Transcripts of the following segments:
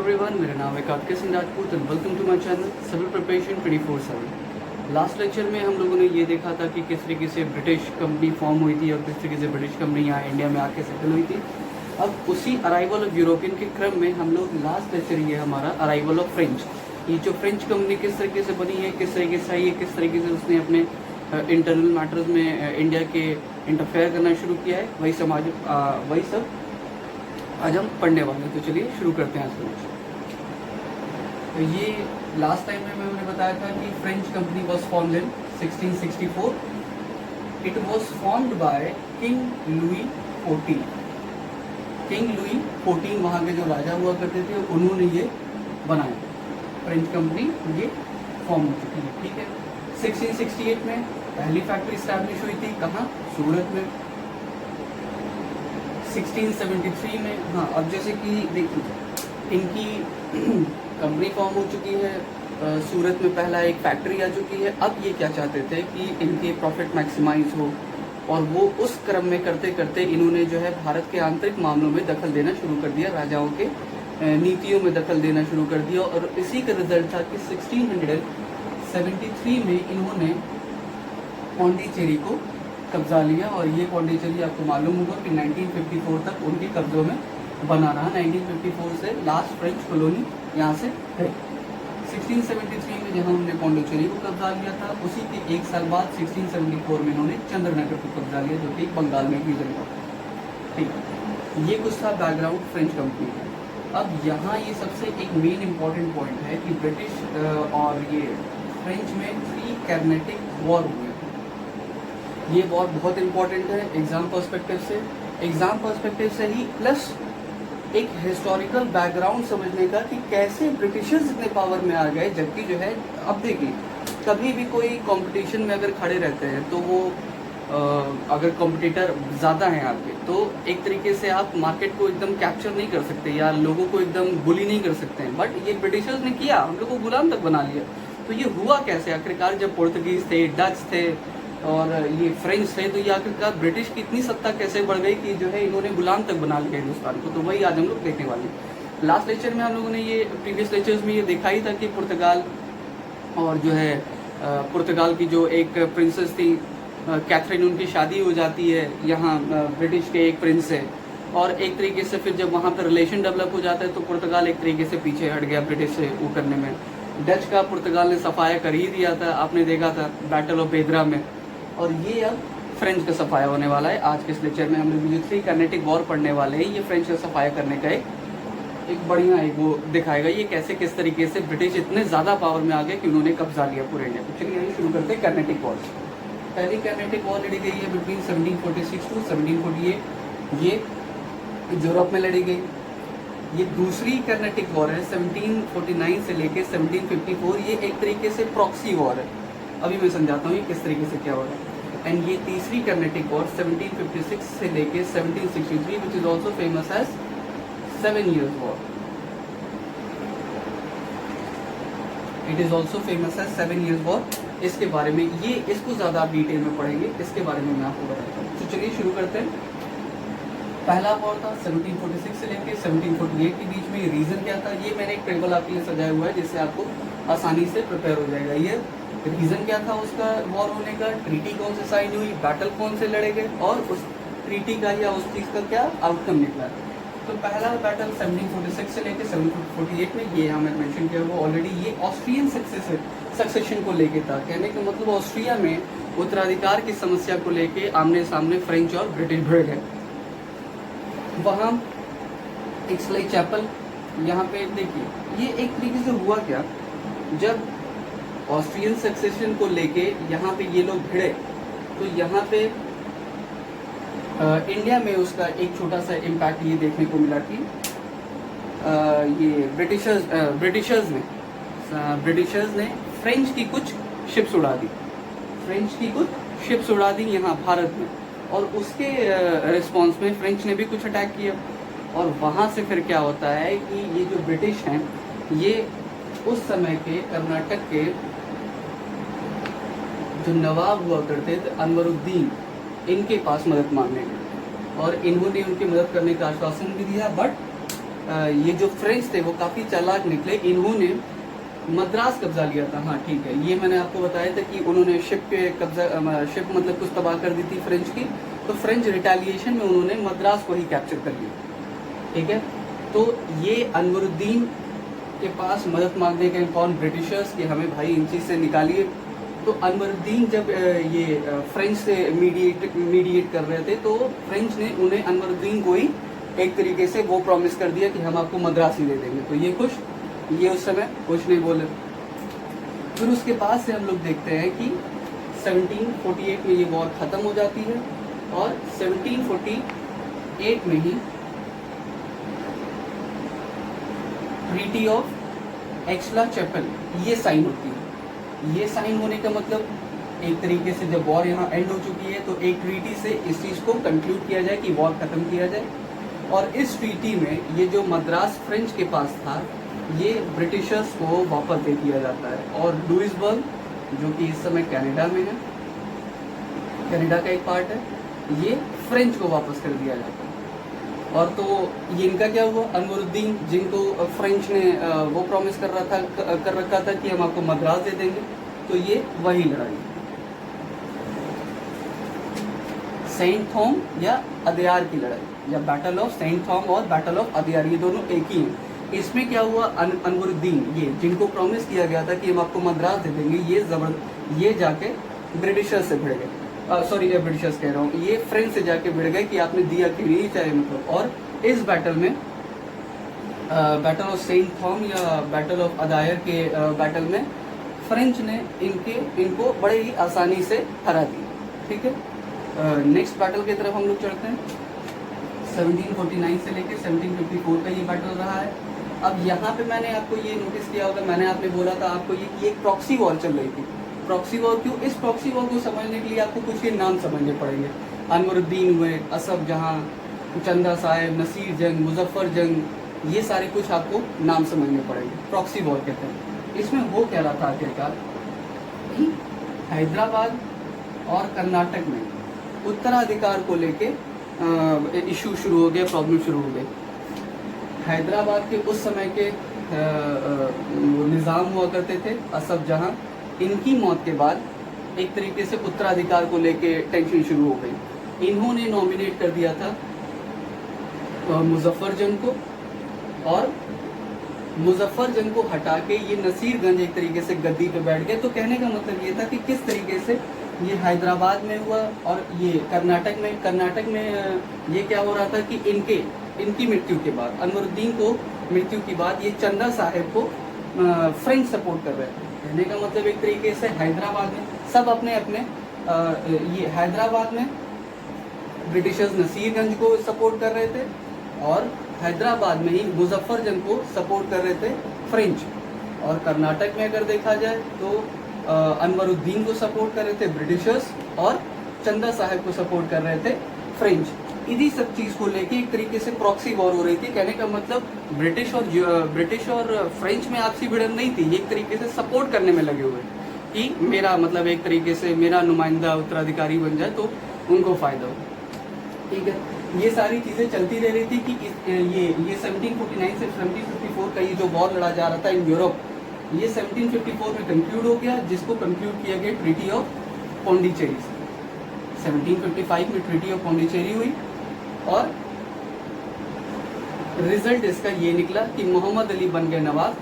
Everyone, मेरा नाम है Kartik Singh Rajput and welcome to my channel civil preparation 24/7। Last lecture में हम लोगों ने ये देखा था कि किस तरीके से ब्रिटिश कंपनी फॉर्म हुई थी और किस तरीके से ब्रिटिश कंपनी यहाँ इंडिया में आके सेटल हुई थी। अब उसी अराइवल ऑफ यूरोपियन के क्रम में हम लोग लास्ट लेक्चर ये हमारा अराइवल ऑफ फ्रेंच, ये जो फ्रेंच कंपनी किस तरीके से बनी है, किस तरीके से आई है, किस तरीके से उसने अपने इंटरनल मैटर्स में इंडिया के इंटरफेयर करना शुरू किया है, वही सब आज हम पढ़ने वाले हैं। तो चलिए शुरू करते हैं आज का लेक्चर। तो ये लास्ट टाइम में मैंने बताया था कि French company was formed in 1664। It was formed by king Louis 14। King Louis 14 वहाँ के जो राजा हुआ करते थे उन्होंने ये बनाया। फ्रेंच कंपनी ये फॉर्म हो चुकी है, ठीक है। 1668 में पहली फैक्ट्री स्टैब्लिश हुई थी, कहाँ? सूरत में। 1673 में, हाँ, अब जैसे कि देखिए इनकी कंपनी फॉर्म हो चुकी है, सूरत में पहला एक फैक्ट्री आ चुकी है। अब ये क्या चाहते थे कि इनके प्रॉफिट मैक्सिमाइज हो, और वो उस क्रम में करते करते इन्होंने जो है भारत के आंतरिक मामलों में दखल देना शुरू कर दिया, राजाओं के नीतियों में दखल देना शुरू कर दिया। और इसी का रिजल्ट था कि 1673 में इन्होंने पौंडीचेरी को कब्जा लिया। और ये पौंडीचेरी आपको मालूम होगा कि 1954 तक उनके कब्जों में बना रहा। 1954 से लास्ट फ्रेंच कॉलोनी यहाँ से है। 1673 में जहाँ उन्होंने पौंडीचेरी को कब्जा लिया था, उसी के एक साल बाद 1674 में इन्होंने चंद्रनगर को कब्जा लिया, जो कि बंगाल में भी जगह। ठीक है, ये कुछ था बैकग्राउंड फ्रेंच कंपनी का। अब यहाँ ये सबसे एक मेन इम्पॉर्टेंट पॉइंट है कि ब्रिटिश और ये फ्रेंच में 3 कैर्नेटिक वॉर हुए। ये वॉर बहुत इंपॉर्टेंट है एग्जाम पर्सपेक्टिव से ही, प्लस एक हिस्टोरिकल बैकग्राउंड समझने का कि कैसे ब्रिटिशर्स इतने पावर में आ गए। जबकि जो है, अब देखिए, कभी भी कोई कंपटीशन में अगर खड़े रहते हैं तो वो अगर कॉम्पिटिटर ज़्यादा हैं आपके, तो एक तरीके से आप मार्केट को एकदम कैप्चर नहीं कर सकते या लोगों को एकदम बुली नहीं कर सकते हैं। बट ये ब्रिटिशर्स ने किया, हम लोग को गुलाम तक बना लिया। तो ये हुआ कैसे? आखिरकार जब पोर्तुगीज थे, डच थे और ये फ्रेंच थे, तो ये आखिरकार ब्रिटिश की इतनी सत्ता कैसे बढ़ गई कि जो है इन्होंने गुलाम तक बना लिया हिंदुस्तान को। तो वही आज हम लोग देखने वाले हैं। लास्ट लेक्चर में हम लोगों ने ये प्रीवियस लेक्चर्स में ये देखा ही था कि पुर्तगाल और जो है पुर्तगाल की जो एक प्रिंसेस थी कैथरीन, उनकी शादी हो जाती है यहाँ ब्रिटिश के एक प्रिंस से। और एक तरीके से फिर जब वहाँ पर रिलेशन डेवलप हो जाता है तो पुर्तगाल एक तरीके से पीछे हट गया ब्रिटिश से वो करने में। डच का पुर्तगाल ने सफाया कर ही दिया था, आपने देखा था बैटल ऑफ बेदरा में। और ये अब फ्रेंच का सफाया होने वाला है। आज के इस लेक्चर में हम लोग जो 3 कैर्नेटिक वॉर पढ़ने वाले हैं, ये फ्रेंच का सफाया करने का एक बढ़िया एक वो दिखाएगा, ये कैसे किस तरीके से ब्रिटिश इतने ज़्यादा पावर में आ गए कि उन्होंने कब्जा लिया पूरे इंडिया को। चलिए यही शुरू करते हैं कैर्नेटिक वॉर। पहली कैर्नेटिक वॉर लड़ी गई है बिटवीन 1746 टू 1748, ये यूरोप में लड़ी गई। ये दूसरी कैर्नेटिक वॉर है 1749 से लेके 1754, ये एक तरीके से प्रॉक्सी वॉर है। अभी मैं समझाता हूँ ये किस तरीके से क्या हो रहा है। एंड ये तीसरी कैर्नेटिक वॉर 1756 से लेके 1763, which is also famous as 7 Years war. It is also famous as 7 Years war. इसके बारे में ये इसको ज़्यादा आप डिटेल में पढ़ेंगे, इसके बारे में मैं आपको बताता हूँ। तो चलिए शुरू करते हैं। पहला वॉर था 1746 से लेके 1748 के बीच में। रीज़न क्या था, ये मैंने एक टेबल आपके लिए सजाया हुआ है जिससे आपको आसानी से प्रिपेयर हो जाएगा। ये रीज़न क्या था उसका वॉर होने का, ट्रीटी कौन से साइन हुई, बैटल कौन से लड़े गए, और उस ट्रीटी का या उस चीज़ का क्या आउटकम निकला। तो पहला बैटल 1746 से लेकर 1748 में, ये हमें मेंशन किया हुआ ऑलरेडी, ये ऑस्ट्रियन सक्सेशन को लेके था। कहने का मतलब ऑस्ट्रिया में उत्तराधिकार की समस्या को लेके आमने सामने फ्रेंच और ब्रिटिश भिड़ गए। वहाँ एक स्लाई चैपल, यहाँ पे देखिए, ये एक तरीके से हुआ क्या, जब ऑस्ट्रियन सक्सेशन को लेके यहाँ पे ये लोग भिड़े, तो यहाँ पे इंडिया में उसका एक छोटा सा इम्पैक्ट ये देखने को मिला कि ये ब्रिटिशर्स ने फ्रेंच की कुछ शिप्स उड़ा दी यहाँ भारत में। और उसके रिस्पॉन्स में फ्रेंच ने भी कुछ अटैक किया। और वहाँ से फिर क्या होता है कि ये जो ब्रिटिश हैं, ये उस समय के कर्नाटक के जो नवाब हुआ करते थे अनवरुद्दीन, इनके पास मदद मांगने गए और इन्होंने उनकी मदद करने का आश्वासन भी दिया, बट ये जो फ्रेंच थे वो काफ़ी चालाक निकले, इन्होंने मद्रास कब्जा लिया था। हाँ ठीक है, ये मैंने आपको बताया था कि उन्होंने शिप पे कब्जा, शिप मतलब कुछ तबाह कर दी थी फ्रेंच की, तो फ्रेंच रिटेलिएशन में उन्होंने मद्रास को ही कैप्चर कर लिया। ठीक है, तो ये अनवरुद्दीन के पास मदद मांगने गए कौन? ब्रिटिशर्स, कि हमें भाई इन चीज़ से निकालिए। तो अनवरुद्दीन जब ये फ्रेंच से मीडिएट कर रहे थे, तो फ्रेंच ने उन्हें अनवरुद्दीन को ही एक तरीके से वो प्रॉमिस कर दिया कि हम आपको मद्रास ही दे देंगे। तो ये खुश, ये उस समय कुछ नहीं बोले। फिर उसके बाद से हम लोग देखते हैं कि 1748 में ये वॉर ख़त्म हो जाती है और 1748 में ही ट्रीटी ऑफ एक्सला-चैपल ये साइन होती है। ये साइन होने का मतलब एक तरीके से जब वॉर यहाँ एंड हो चुकी है तो एक ट्रीटी से इस चीज़ को कंक्लूड किया जाए कि वॉर ख़त्म किया जाए। और इस ट्रीटी में ये जो मद्रास फ्रेंच के पास था ये ब्रिटिशर्स को वापस दे दिया जाता है, और लुइसबर्ग जो कि इस समय कनाडा में है, कनाडा का एक पार्ट है, ये फ्रेंच को वापस कर दिया जाता है। और तो ये इनका क्या हुआ? अनवरुद्दीन जिनको फ्रेंच ने वो प्रॉमिस कर रखा था कि हम आपको मद्रास दे देंगे, तो ये वही लड़ाई सेंट थॉम या अदयार की लड़ाई, या बैटल ऑफ सेंट थॉम और बैटल ऑफ अदयार, ये दोनों एक ही हैं। इसमें क्या हुआ? अनवरुद्दीन ये जिनको प्रॉमिस किया गया था कि हम आपको मद्रास दे देंगे, ये जाके ब्रिटिशर्स से भिड़ गए। सॉरी, ब्रिटिशर्स कह रहा हूँ, ये फ्रेंच से जाके भिड़ गए कि आपने दिया क्यों नहीं, चाहे मतलब। और इस बैटल में बैटल ऑफ सेंट थॉम या बैटल ऑफ अदायर के बैटल में फ्रेंच ने इनको बड़े ही आसानी से हरा दिया। ठीक है, नेक्स्ट बैटल की तरफ हम लोग चढ़ते हैं। 1749 से लेकर 1754 का ये बैटल रहा है। अब यहाँ पे मैंने आपको ये नोटिस किया होगा, मैंने आपने बोला था आपको ये एक प्रॉक्सी वॉर चल रही थी। प्रॉक्सी वॉर क्यों? इस प्रॉक्सी वॉर को समझने के लिए आपको कुछ के नाम समझने पड़ेंगे। अनवरुद्दीन हुए, असफ जहाँ, चंदा साहिब, नसीर जंग, मुजफ्फर जंग, ये सारे कुछ आपको नाम समझने पड़ेंगे। प्रॉक्सी वॉर कहते हैं। इसमें हो क्या रहा था आखिरकार कि हैदराबाद और कर्नाटक में उत्तराधिकार को लेके इशू शुरू हो गया, प्रॉब्लम शुरू हो गई। हैदराबाद के उस समय के निज़ाम हुआ करते थे असफ जहाँ, इनकी मौत के बाद एक तरीके से उत्तराधिकार को लेके टेंशन शुरू हो गई। इन्होंने नॉमिनेट कर दिया था मुजफ्फर जंग को, और मुजफ्फर जंग को हटा के ये नसीरगंज एक तरीके से गद्दी पे बैठ गए। तो कहने का मतलब ये था कि किस तरीके से ये हैदराबाद में हुआ और ये कर्नाटक में ये क्या हो रहा था कि इनकी मृत्यु के बाद, अनवरुद्दीन को मृत्यु के बाद, ये चंदा साहिब को फ्रेंच सपोर्ट कर रहे थे। कहने का मतलब एक तरीके से हैदराबाद में सब अपने ये हैदराबाद में ब्रिटिशर्स नसीरगंज को सपोर्ट कर रहे थे, और हैदराबाद में ही मुजफ्फर जंग को सपोर्ट कर रहे थे फ्रेंच। और कर्नाटक में अगर देखा जाए तो अनवरुद्दीन को सपोर्ट कर रहे थे ब्रिटिशर्स, और चंदा साहिब को सपोर्ट कर रहे थे फ्रेंच। इन्हीं सब चीज़ को लेके एक तरीके से प्रॉक्सी वॉर हो रही थी। कहने का मतलब ब्रिटिश और फ्रेंच में आपसी भिड़न नहीं थी, एक तरीके से सपोर्ट करने में लगे हुए कि मेरा मतलब एक तरीके से मेरा नुमाइंदा उत्तराधिकारी बन जाए तो उनको फ़ायदा हो। ठीक है, ये सारी चीज़ें चलती रह रही थी कि ये 1749 से 1754 का ये जो वॉर लड़ा जा रहा था इन यूरोप, ये 1754 में कंक्लूड हो गया, जिसको कंक्लूड किया गया ट्रीटी ऑफ पौंडीचेरी से। 1755 में ट्रीटी ऑफ पौंडीचेरी हुई, और रिजल्ट इसका ये निकला कि मोहम्मद अली बन गए नवाब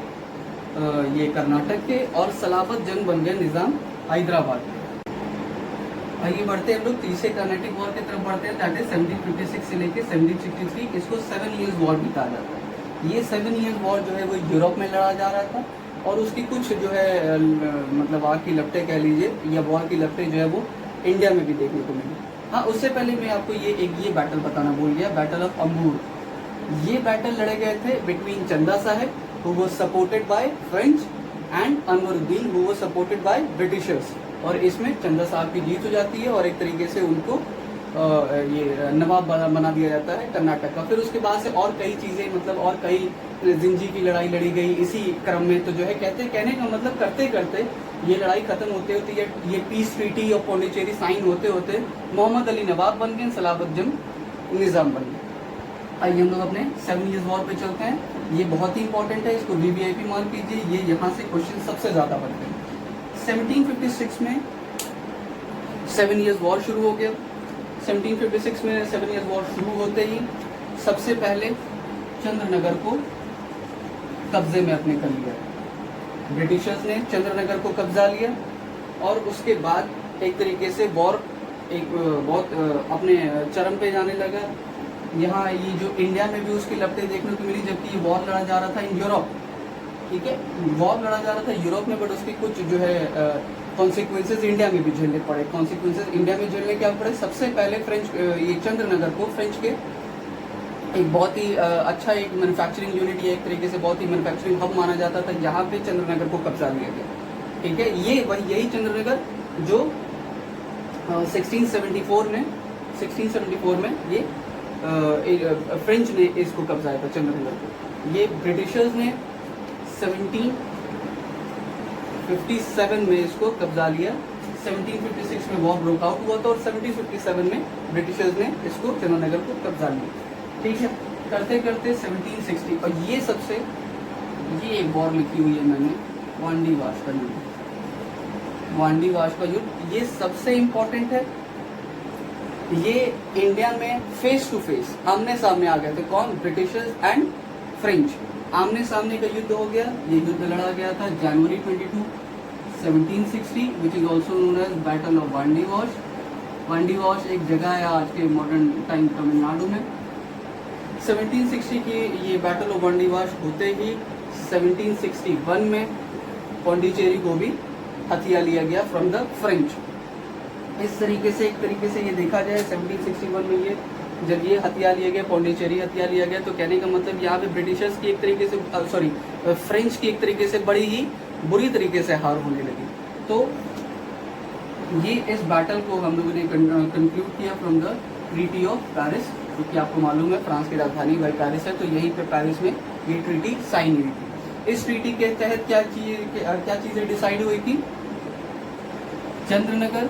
ये कर्नाटक के, और सलाबत जंग बन गए निज़ाम हैदराबाद के। आगे बढ़ते हैं हम लोग तीसरे कर्नाटिक वॉर की तरफ बढ़ते हैं, दैट इज 1756 से लेकर 1763। इसको 7 ईयर्स वॉर भी कहा जाता है। ये 7 ईयर्स वॉर जो है वो यूरोप में लड़ा जा रहा था, और उसकी कुछ जो है मतलब आग की लपटें कह लीजिए, या वॉर की लपटें जो है वो इंडिया में भी देखने को मिली। हाँ, उससे पहले मैं आपको ये बैटल बताना भूल गया, बैटल ऑफ अम्बूर। ये बैटल लड़े गए थे बिटवीन चंदा Sahib who was supported by French and Anwaruddin who was supported by Britishers, और इसमें चंदा साहब की जीत हो जाती है, और एक तरीके से उनको ये नवाब बना दिया जाता है कर्नाटक का। फिर उसके बाद से और कई चीज़ें मतलब और कई जिंजी की लड़ाई लड़ी गई इसी क्रम में। तो जो है कहने का मतलब करते करते ये लड़ाई खत्म होते होते ये peace treaty of Pondicherry sign होते होते मोहम्मद अली नवाब बन गए, सलाबत जंग निज़ाम बन गए। आइए हम लोग अपने 7 ईयर्स वॉर पे चलते हैं। ये बहुत ही इंपॉर्टेंट है, इसको वीवीआईपी मान कीजिए, ये यहाँ से क्वेश्चन सबसे ज़्यादा बनते हैं। 1756 में 7 ईयर्स वॉर शुरू हो गया। 1756 में 7 ईयर्स वॉर शुरू होते ही सबसे पहले चंद्रनगर को कब्जे में अपने कर लिया। ब्रिटिशर्स ने चंद्रनगर को कब्जा लिया और उसके बाद एक तरीके से वॉर एक बहुत अपने चरम पे जाने लगा। यहाँ ये जो इंडिया में भी उसकी लपटें देखने को मिली, जबकि ये वॉर लड़ा जा रहा था इन यूरोप, ठीक है, वॉर लड़ा जा रहा था यूरोप में, बट उसके कुछ जो है कॉन्सिक्वेंसेज इंडिया में भी झेलने पड़े। कॉन्सिक्वेंसेज इंडिया में झेलने क्या पड़े? सबसे पहले फ्रेंच ये चंद्रनगर को फ्रेंच के एक बहुत ही अच्छा एक मैन्युफैक्चरिंग यूनिट या एक तरीके से बहुत ही मैन्युफैक्चरिंग हब माना जाता था, यहाँ पे चंद्रनगर को कब्जा लिया गया, ठीक है। ये वही यही चंद्रनगर जो 1674 में ये फ्रेंच ने इसको कब्जाया था चंद्रनगर को। ये ब्रिटिशर्स ने 1757 में इसको कब्जा लिया। 1756 में वॉर ब्रोक आउट हुआ था और 1757 में ब्रिटिशर्स ने इसको चंद्रनगर को कब्जा लिया, ठीक है। करते करते 1760 और ये सबसे ये एक वॉर लिखी हुई है मैंने, वांडी वाश का युद्ध। वांडी वाश का युद्ध ये सबसे इम्पोर्टेंट है। ये इंडिया में फेस टू फेस आमने सामने आ गए थे, कौन? ब्रिटिशर्स एंड फ्रेंच, आमने सामने का युद्ध हो गया। ये युद्ध लड़ा गया था जनवरी 22, 1760, which is also known as battle of Wandiwash. Wandiwash एक जगह है आज के मॉडर्न टाइम तमिलनाडु में। 1760 की ये बैटल ऑफ वांडी वाश होते ही 1761 में पौंडीचेरी को भी हथिया लिया गया फ्रॉम द फ्रेंच। इस तरीके से एक तरीके से ये देखा जाए 1761 में ये जब ये हथिया लिया गया, पौंडीचेरी हथिया लिया गया, तो कहने का मतलब यहाँ पे ब्रिटिशर्स की एक तरीके से फ्रेंच की एक तरीके से बड़ी ही बुरी तरीके से हार होने लगी। तो ये इस बैटल को हम लोगों ने कंक्लूड किया from the treaty of Paris, क्योंकि आपको मालूम है फ्रांस की राजधानी वही पेरिस है, तो यहीं पे पेरिस में ये ट्रीटी साइन हुई थी। इस ट्रीटी के तहत क्या चीज़ें डिसाइड हुई थी? Chandranagar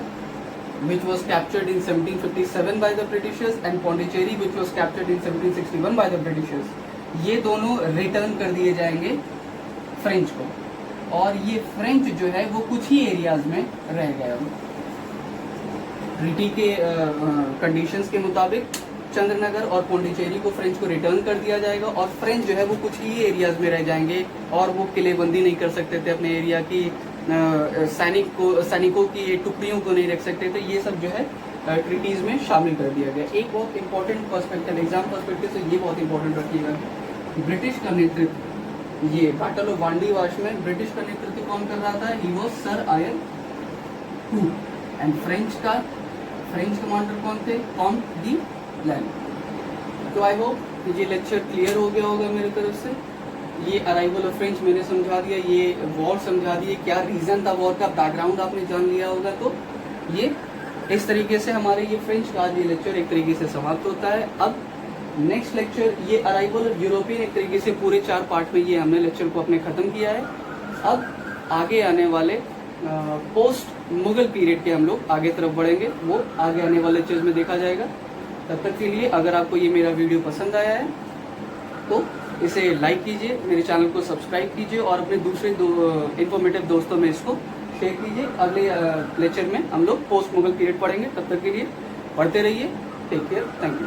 which was captured in 1757 by the Britishers and Pondicherry which was captured in 1761 by the Britishers, ये दोनों रिटर्न कर दिए जाएंगे फ्रेंच को। और ये फ्रेंच जो है वो कुछ ही एरियाज में रह गया। ट्रीटी के कंडीशंस के मुताबिक चंद्रनगर और पौंडीचेरी को फ्रेंच को रिटर्न कर दिया जाएगा और फ्रेंच जो है वो कुछ ही एरियाज में रह जाएंगे और वो किलेबंदी नहीं कर सकते थे, अपने एरिया की सैनिकों की टुकड़ियों को नहीं रख सकते थे। ये सब जो है ट्रीटीज में शामिल कर दिया गया। एक बहुत इंपॉर्टेंट पर्सपेक्टिव, एग्जाम पर्सपेक्टिव से ये बहुत इंपॉर्टेंट रखिएगा, ब्रिटिश का नेतृत्व ये बैटल ऑफ वांडी वाश में ब्रिटिश का नेतृत्व कौन कर रहा था? He was sir Eyre Coote and French commander कौन थे? कॉन्ट डी लैंड। तो आई होप ये लेक्चर क्लियर हो गया होगा मेरी तरफ से। ये अराइवल ऑफ फ्रेंच मैंने समझा दिया, ये वॉर समझा दिए, क्या रीज़न था वॉर का, बैकग्राउंड आपने जान लिया होगा। तो ये इस तरीके से हमारे ये फ्रेंच का ये लेक्चर एक तरीके से समाप्त होता है। अब नेक्स्ट लेक्चर ये अराइवल ऑफ यूरोपियन, एक तरीके से पूरे 4 पार्ट में ये हमने लेक्चर को अपने ख़त्म किया है। अब आगे आने वाले पोस्ट मुगल पीरियड के हम लोग आगे तरफ बढ़ेंगे, वो आगे आने वाले लेक्चर्स में देखा जाएगा। तब तक के लिए अगर आपको ये मेरा वीडियो पसंद आया है तो इसे लाइक कीजिए, मेरे चैनल को सब्सक्राइब कीजिए और अपने दूसरे इंफॉर्मेटिव दोस्तों में इसको शेयर कीजिए। अगले लेक्चर में हम लोग पोस्ट मुगल पीरियड पढ़ेंगे। तब तक के लिए पढ़ते रहिए। Take care, thank you.